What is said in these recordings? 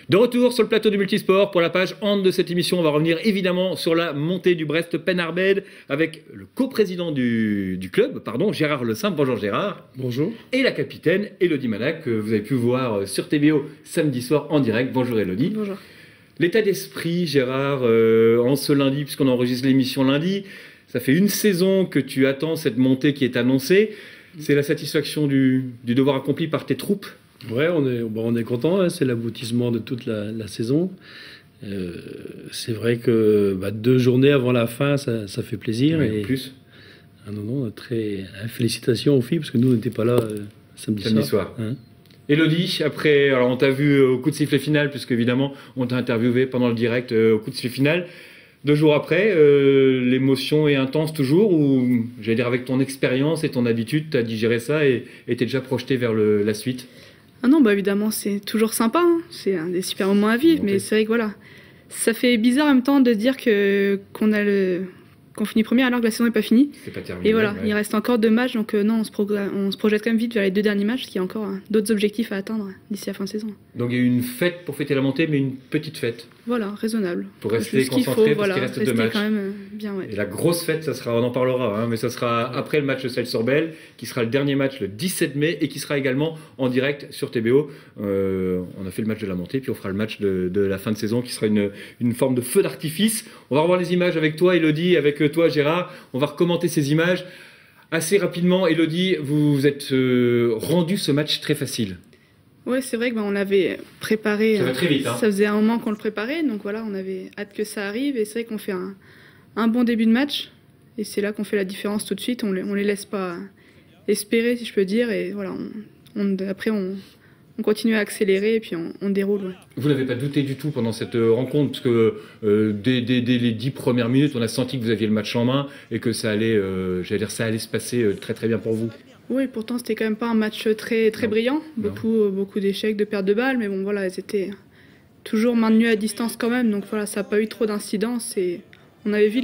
De retour sur le plateau du Multisport pour la page hand de cette émission. On va revenir évidemment sur la montée du Brest Pen Arbed avec le coprésident du club, Gérard Le Simple. Bonjour Gérard. Bonjour. Et la capitaine Élodie Manac, que vous avez pu voir sur TBO samedi soir en direct. Bonjour Élodie. Bonjour. L'état d'esprit, Gérard, en ce lundi, puisqu'on enregistre l'émission lundi, ça fait une saison que tu attends cette montée qui est annoncée. C'est la satisfaction du devoir accompli par tes troupes? Ouais, on est content, hein, c'est l'aboutissement de toute la saison. C'est vrai que 2 journées avant la fin, ça fait plaisir. Ouais, et plus. Non, félicitations aux filles, parce que nous, on n'était pas là samedi soir. Hein. Élodie, après, alors on t'a vu au coup de sifflet final, puisque évidemment, on t'a interviewé pendant le direct au coup de sifflet final. 2 jours après, l'émotion est intense toujours, ou j'allais dire avec ton expérience et ton habitude, tu as digéré ça et t'es déjà projeté vers la suite? Ah non, évidemment, c'est toujours sympa, hein. C'est un des super moments à vivre, mais c'est vrai que voilà, ça fait bizarre en même temps de dire qu'on finit premier alors que la saison n'est pas finie. C'est pas terminé. Et voilà, ouais. Il reste encore 2 matchs, donc non, on se projette quand même vite vers les 2 derniers matchs, parce qu'il y a encore d'autres objectifs à atteindre d'ici la fin de saison. Donc il y a eu une fête pour fêter la montée, mais une petite fête. Voilà, raisonnable. Pour rester concentré, parce qu'il reste 2 matchs. Quand même bien, ouais. Et la grosse fête, ça sera, on en parlera, hein, mais ça sera après le match de Celles-sur-Belle, qui sera le dernier match le 17 mai et qui sera également en direct sur TBO. On a fait le match de la montée, puis on fera le match de la fin de saison, qui sera une forme de feu d'artifice. On va revoir les images avec toi, Élodie, avec toi, Gérard. On va recommenter ces images. Assez rapidement, Élodie, vous êtes rendu ce match très facile. Ouais, c'est vrai qu'on l'avait préparé. Ça va très vite, hein. Ça faisait un moment qu'on le préparait, donc voilà, on avait hâte que ça arrive. Et c'est vrai qu'on fait un bon début de match. Et c'est là qu'on fait la différence tout de suite. On les laisse pas espérer, si je peux dire. Et voilà, après, on continue à accélérer et puis on déroule. Ouais. Vous n'avez pas douté du tout pendant cette rencontre, parce que dès les 10 premières minutes, on a senti que vous aviez le match en main et que ça allait, ça allait se passer très très bien pour vous. Oui, pourtant c'était quand même pas un match très brillant. Beaucoup d'échecs, de pertes de balles, mais bon voilà, elles étaient toujours maintenues à distance quand même. Donc voilà, ça n'a pas eu trop d'incidence et on avait vu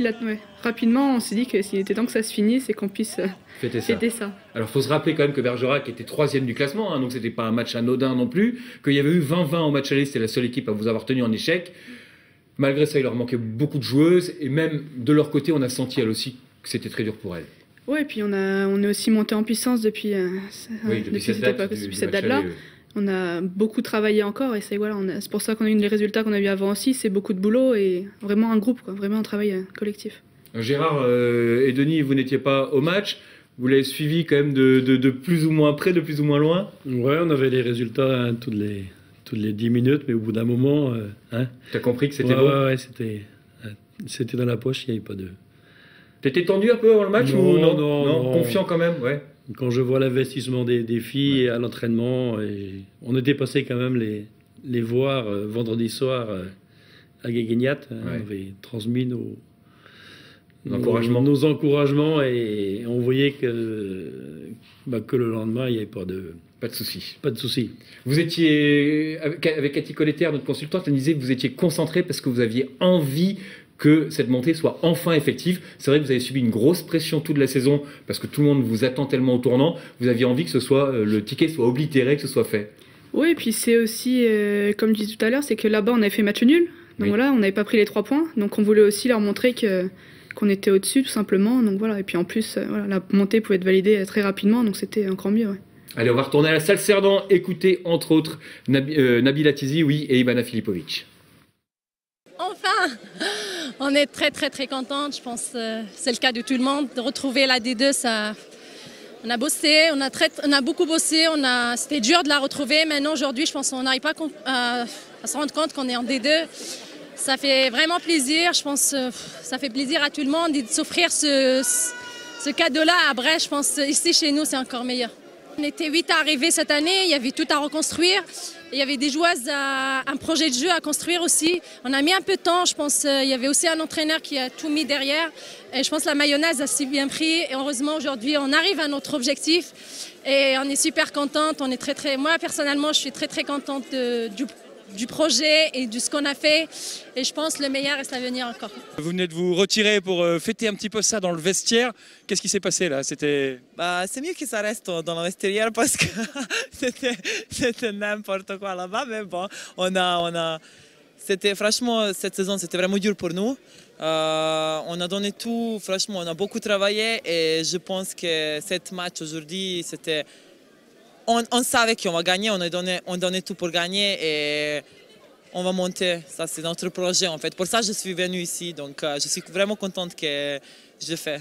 rapidement, on s'est dit que s'il était temps que ça se finisse et qu'on puisse fêter ça. Alors il faut se rappeler quand même que Bergerac était 3e du classement, hein, donc c'était pas un match anodin non plus, qu'il y avait eu 20-20 au match aller, c'était la seule équipe à vous avoir tenu en échec. Malgré ça, il leur manquait beaucoup de joueuses et même de leur côté, on a senti elle aussi que c'était très dur pour elle. Oui, et puis on est aussi monté en puissance depuis cette date-là. On a beaucoup travaillé encore et c'est pour ça qu'on a eu les résultats qu'on a eu avant aussi. C'est beaucoup de boulot et vraiment un groupe, vraiment un travail collectif. Gérard et Denis, vous n'étiez pas au match. Vous l'avez suivi quand même de plus ou moins près, de plus ou moins loin? Ouais, on avait les résultats toutes les 10 minutes, mais au bout d'un moment... T'as compris que c'était bon? Ouais, c'était dans la poche, il n'y avait pas de... T'étais tendu un peu avant le match ou non, confiant quand même, ouais. Quand je vois l'investissement des filles à l'entraînement, on était passé quand même les voir vendredi soir à Guéguignat. On avait transmis nos encouragements et on voyait que le lendemain, il n'y avait pas de soucis. Pas de soucis. Vous étiez, avec Cathy Colletter, notre consultante, elle disait que vous étiez concentré parce que vous aviez envie que cette montée soit enfin effective. C'est vrai que vous avez subi une grosse pression toute la saison parce que tout le monde vous attend tellement au tournant. Vous aviez envie que le ticket soit oblitéré, que ce soit fait. Oui, et puis c'est aussi, comme je disais tout à l'heure, c'est que là-bas, on avait fait match nul. Donc voilà, on n'avait pas pris les 3 points. Donc on voulait aussi leur montrer qu'on était au-dessus, tout simplement. Donc voilà, et puis en plus, la montée pouvait être validée très rapidement, donc c'était encore mieux. Ouais. Allez, on va retourner à la salle Cerdan, écouter entre autres Nabila Tizi, et Ivana Filipovic. Enfin, on est très contente. Je pense que c'est le cas de tout le monde. De retrouver la D2, ça, on a bossé, on a beaucoup bossé. C'était dur de la retrouver. Maintenant, aujourd'hui, je pense qu'on n'arrive pas à se rendre compte qu'on est en D2. Ça fait vraiment plaisir. Je pense que ça fait plaisir à tout le monde de s'offrir ce cadeau-là à Brest. Je pense ici, chez nous, c'est encore meilleur. On était 8 à arriver cette année. Il y avait tout à reconstruire. Il y avait des joueuses, un projet de jeu à construire aussi. On a mis un peu de temps, je pense. Il y avait aussi un entraîneur qui a tout mis derrière. Et je pense que la mayonnaise a si bien pris. Et heureusement, aujourd'hui, on arrive à notre objectif. Et on est super contente. Moi, personnellement, je suis très contente du projet et de ce qu'on a fait. Et je pense que le meilleur reste à venir encore. Vous venez de vous retirer pour fêter un petit peu ça dans le vestiaire. Qu'est-ce qui s'est passé là? C'était... C'est mieux que ça reste dans le vestiaire parce que c'était n'importe quoi là-bas. Mais bon, c'était franchement, cette saison, c'était vraiment dur pour nous. On a donné tout, franchement, on a beaucoup travaillé et je pense que cette match aujourd'hui, c'était... On savait qu'on va gagner, on donnait tout pour gagner et on va monter. Ça, c'est notre projet en fait. Pour ça, je suis venu ici, donc je suis vraiment contente que je fais.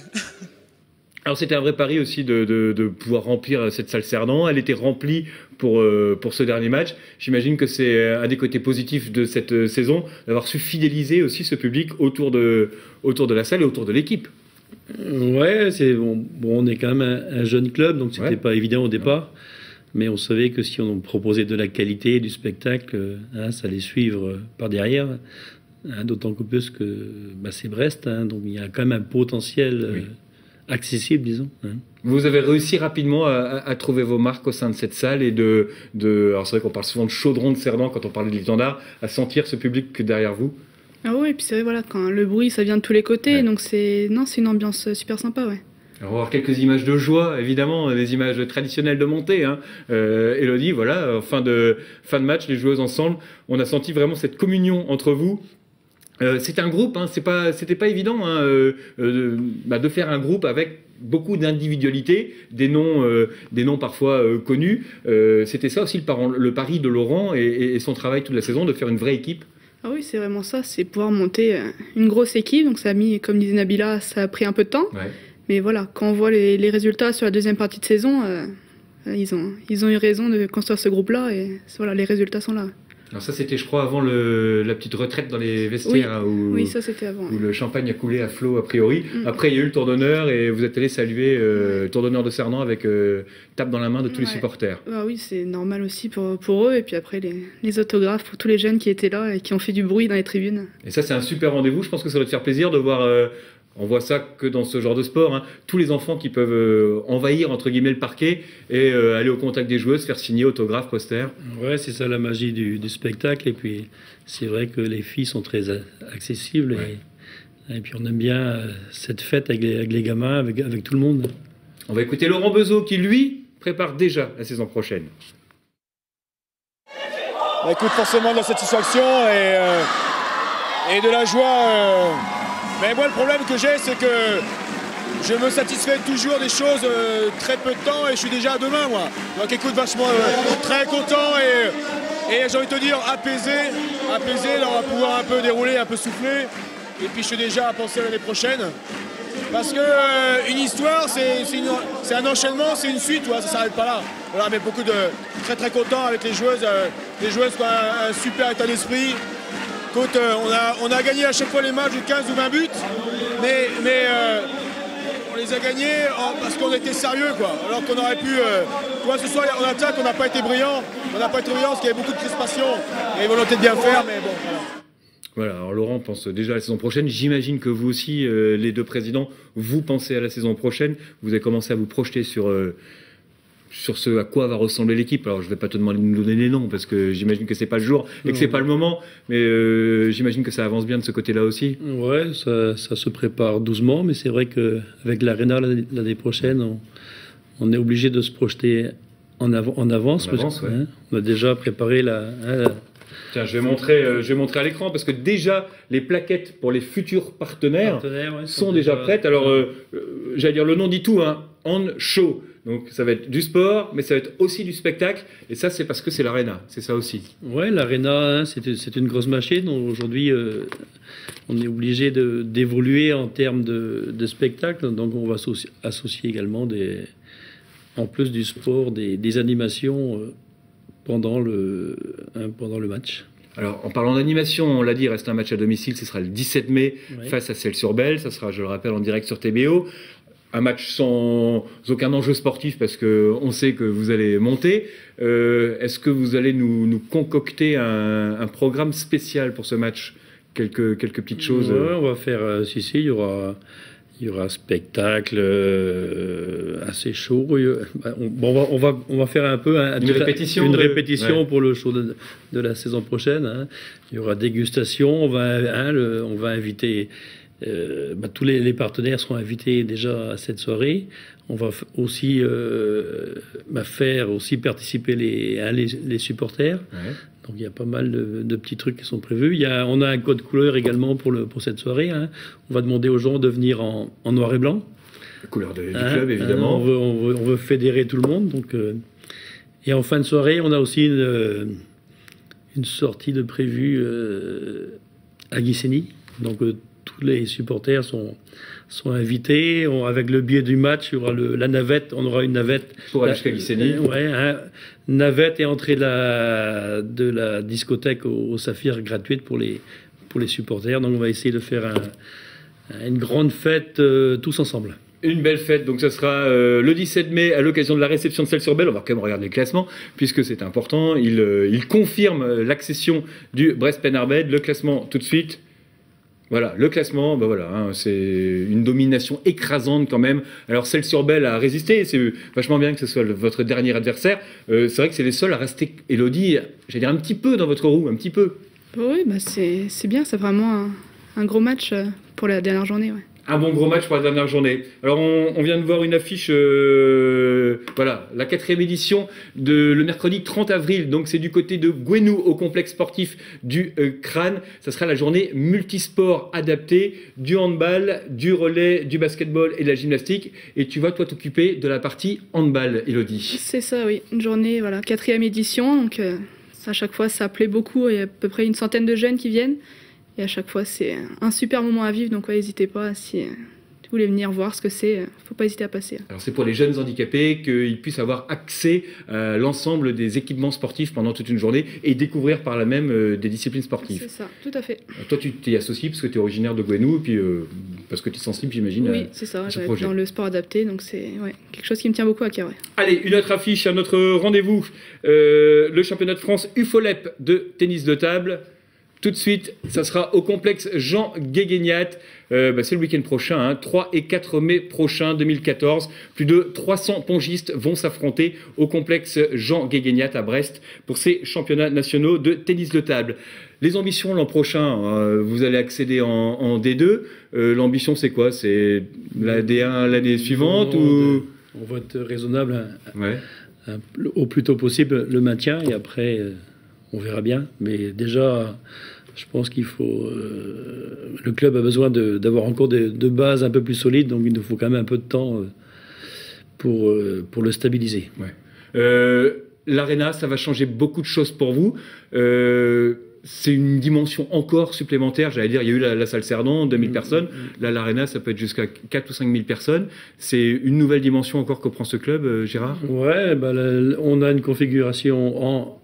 Alors c'était un vrai pari aussi de pouvoir remplir cette salle Cerdan. Elle était remplie pour ce dernier match. J'imagine que c'est un des côtés positifs de cette saison, d'avoir su fidéliser aussi ce public autour de la salle et autour de l'équipe. Ouais, c'est bon, on est quand même un jeune club, donc c'était pas évident au départ. Mais on savait que si on proposait de la qualité, du spectacle, ça allait suivre par derrière. D'autant que plus que c'est Brest, donc il y a quand même un potentiel accessible, disons. Vous avez réussi rapidement à trouver vos marques au sein de cette salle et alors c'est vrai qu'on parle souvent de chaudron de Cerdan quand on parlait du Standard, à sentir ce public derrière vous. Ah oui, et puis c'est vrai, voilà, quand le bruit ça vient de tous les côtés, donc c'est une ambiance super sympa, ouais. Alors, on va voir quelques images de joie, évidemment, des images traditionnelles de montée. Élodie, voilà, en fin de match, les joueuses ensemble, on a senti vraiment cette communion entre vous. C'était un groupe, c'était pas évident de faire un groupe avec beaucoup d'individualité, des noms parfois connus. C'était ça aussi le pari de Laurent et son travail toute la saison, de faire une vraie équipe. Ah oui, c'est vraiment ça, c'est pouvoir monter une grosse équipe. Donc ça a mis, comme disait Nabila, ça a pris un peu de temps. Ouais. Mais voilà, quand on voit les résultats sur la deuxième partie de saison, ils ont eu raison de construire ce groupe-là et voilà, les résultats sont là. Alors ça, c'était, je crois, avant la petite retraite dans les vestiaires. Oui, ça c'était avant. Où le champagne a coulé à flot, a priori. Après, il y a eu le tour d'honneur et vous êtes allé saluer le tour d'honneur de Cerdan avec tape dans la main de tous les supporters. Bah oui, c'est normal aussi pour eux. Et puis après, les autographes pour tous les jeunes qui étaient là et qui ont fait du bruit dans les tribunes. Et ça, c'est un super rendez-vous. Je pense que ça doit te faire plaisir de voir... On voit ça que dans ce genre de sport, tous les enfants qui peuvent envahir entre guillemets le parquet et aller au contact des joueuses, faire signer autographes, posters. Ouais, c'est ça la magie du spectacle. Et puis c'est vrai que les filles sont très accessibles et puis on aime bien cette fête avec les gamins, avec tout le monde. On va écouter Laurent Beuzot qui lui prépare déjà la saison prochaine. Écoute, forcément de la satisfaction et de la joie. Mais moi, le problème que j'ai, c'est que je me satisfais toujours des choses très peu de temps et je suis déjà à demain, moi. Donc écoute, vachement très content et j'ai envie de te dire apaisé. Là, on va pouvoir un peu dérouler, un peu souffler. Et puis je suis déjà à penser à l'année prochaine. Parce que une histoire, c'est un enchaînement, c'est une suite, ça ne s'arrête pas là. Voilà, mais beaucoup de très content avec les joueuses. Les joueuses ont un super état d'esprit. Écoute, on a gagné à chaque fois les matchs de 15 ou 20 buts, mais on les a gagnés parce qu'on était sérieux, quoi. Alors qu'on aurait pu... ce soir, en attaque, on n'a pas été brillant. Parce qu'il y avait beaucoup de crispation et volonté de bien faire, mais bon, voilà. Voilà, alors Laurent pense déjà à la saison prochaine. J'imagine que vous aussi, les deux présidents, vous pensez à la saison prochaine. Vous avez commencé à vous projeter sur ce à quoi va ressembler l'équipe. Alors je ne vais pas te demander de nous donner les noms parce que j'imagine que c'est pas le jour et que c'est pas le moment, mais j'imagine que ça avance bien de ce côté-là aussi. Ouais, ça se prépare doucement, mais c'est vrai qu'avec l'Arena l'année prochaine, on est obligé de se projeter en avance. On a déjà préparé Tiens, je vais montrer à l'écran parce que déjà les plaquettes pour les futurs partenaires sont déjà prêtes. Alors, j'allais dire, le nom dit tout, On Show. Donc ça va être du sport, mais ça va être aussi du spectacle. Et ça, c'est parce que c'est l'Arena, c'est ça aussi. Ouais, l'Arena, c'est une grosse machine. Aujourd'hui, on est obligé d'évoluer en termes de spectacle. Donc on va associer également, en plus du sport, des animations pendant le match. Alors, en parlant d'animation, on l'a dit, il reste un match à domicile. Ce sera le 17 mai face à Celles-sur-Belle. Ça sera, je le rappelle, en direct sur TBO. Un match sans aucun enjeu sportif parce qu'on sait que vous allez monter. Est-ce que vous allez nous concocter un programme spécial pour ce match? Quelques petites choses. Ouais, on va faire... il Il y aura un spectacle assez chaud. On va faire un peu une répétition pour le show de la saison prochaine. Hein. Il y aura dégustation. On va inviter... tous les partenaires seront invités déjà à cette soirée. On va aussi faire aussi participer les supporters. Ouais. Donc il y a pas mal de petits trucs qui sont prévus. On a un code couleur également pour cette soirée. Hein. On va demander aux gens de venir en noir et blanc. La couleur du club, évidemment. On veut fédérer tout le monde. Donc, et en fin de soirée, on a aussi une sortie de prévue à Guissény. Donc tous les supporters sont invités. Avec le biais du match, il y aura la navette. On aura une navette pour aller jusqu'à Guissény. Navette et entrée de la discothèque au Saphir gratuite pour les supporters. Donc on va essayer de faire une grande fête tous ensemble. Une belle fête, donc ça sera le 17 mai à l'occasion de la réception de Celles-sur-Belle. On va quand même regarder les classements puisque c'est important. Il confirme l'accession du Brest-Penarbed. Le classement tout de suite. Voilà, le classement, c'est une domination écrasante quand même. Alors Celles-sur-Belle a résisté, c'est vachement bien que ce soit votre dernier adversaire. C'est vrai que c'est les seuls à rester, Élodie, j'allais dire un petit peu dans votre roue, un petit peu. Oui, c'est bien, c'est vraiment un gros match pour la dernière journée. Ouais. Un bon gros match pour la dernière journée. Alors on vient de voir une affiche, la 4e édition le mercredi 30 avril. Donc c'est du côté de Gouenou au complexe sportif du Crâne. Ça sera la journée multisport adaptée, du handball, du relais, du basketball et de la gymnastique. Et tu vas toi t'occuper de la partie handball, Élodie. C'est ça, oui. Une journée, 4e édition. Donc à chaque fois ça plaît beaucoup. Il y a à peu près une centaine de jeunes qui viennent. Et à chaque fois, c'est un super moment à vivre. Donc, n'hésitez pas, si vous voulez venir voir ce que c'est, il ne faut pas hésiter à passer. Alors, c'est pour les jeunes handicapés qu'ils puissent avoir accès à l'ensemble des équipements sportifs pendant toute une journée et découvrir par là même des disciplines sportives. C'est ça, tout à fait. Alors, toi, tu t'es associé parce que tu es originaire de Gouenou et puis parce que tu es sensible, j'imagine. Oui, c'est ça, je vais être dans le sport adapté. Donc, c'est quelque chose qui me tient beaucoup à cœur. Ouais. Allez, une autre affiche à notre rendez-vous. Le championnat de France UFOLEP de tennis de table. Tout de suite, ça sera au complexe Jean Guéguéniat. C'est le week-end prochain, 3 et 4 mai prochain 2014. Plus de 300 pongistes vont s'affronter au complexe Jean Guéguéniat à Brest pour ces championnats nationaux de tennis de table. Les ambitions l'an prochain, vous allez accéder en D2. L'ambition, c'est quoi? C'est la D1 l'année suivante ou... On va être raisonnable au plus tôt possible le maintien et après... on verra bien, mais déjà, je pense qu'il faut... le club a besoin d'avoir encore de bases un peu plus solides, donc il nous faut quand même un peu de temps pour le stabiliser. Ouais. L'Arena, ça va changer beaucoup de choses pour vous. C'est une dimension encore supplémentaire. J'allais dire, il y a eu la salle Cerdan, 2000 personnes. Là, l'Arena, ça peut être jusqu'à 4 ou 5 000 personnes. C'est une nouvelle dimension encore que prend ce club, Gérard? Ouais, on a une configuration en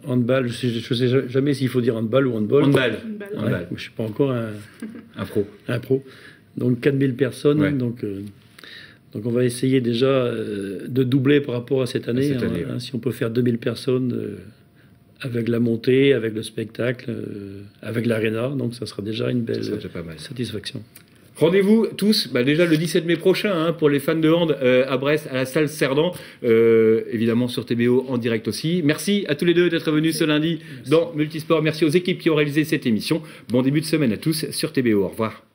handball. Je sais jamais s'il faut dire handball ou handball. Handball. Ouais, je ne suis pas encore un pro. Un pro. Donc 4000 personnes. Ouais. Donc on va essayer déjà de doubler par rapport à cette année. Si on peut faire 2000 personnes... avec la montée, avec le spectacle, avec l'Arena. Donc ça sera déjà une belle satisfaction. Rendez-vous tous, déjà le 17 mai prochain, pour les fans de hand à Brest, à la salle Cerdan, évidemment sur TBO en direct aussi. Merci à tous les deux d'être venus ce lundi dans Multisport. Merci aux équipes qui ont réalisé cette émission. Bon début de semaine à tous sur TBO. Au revoir.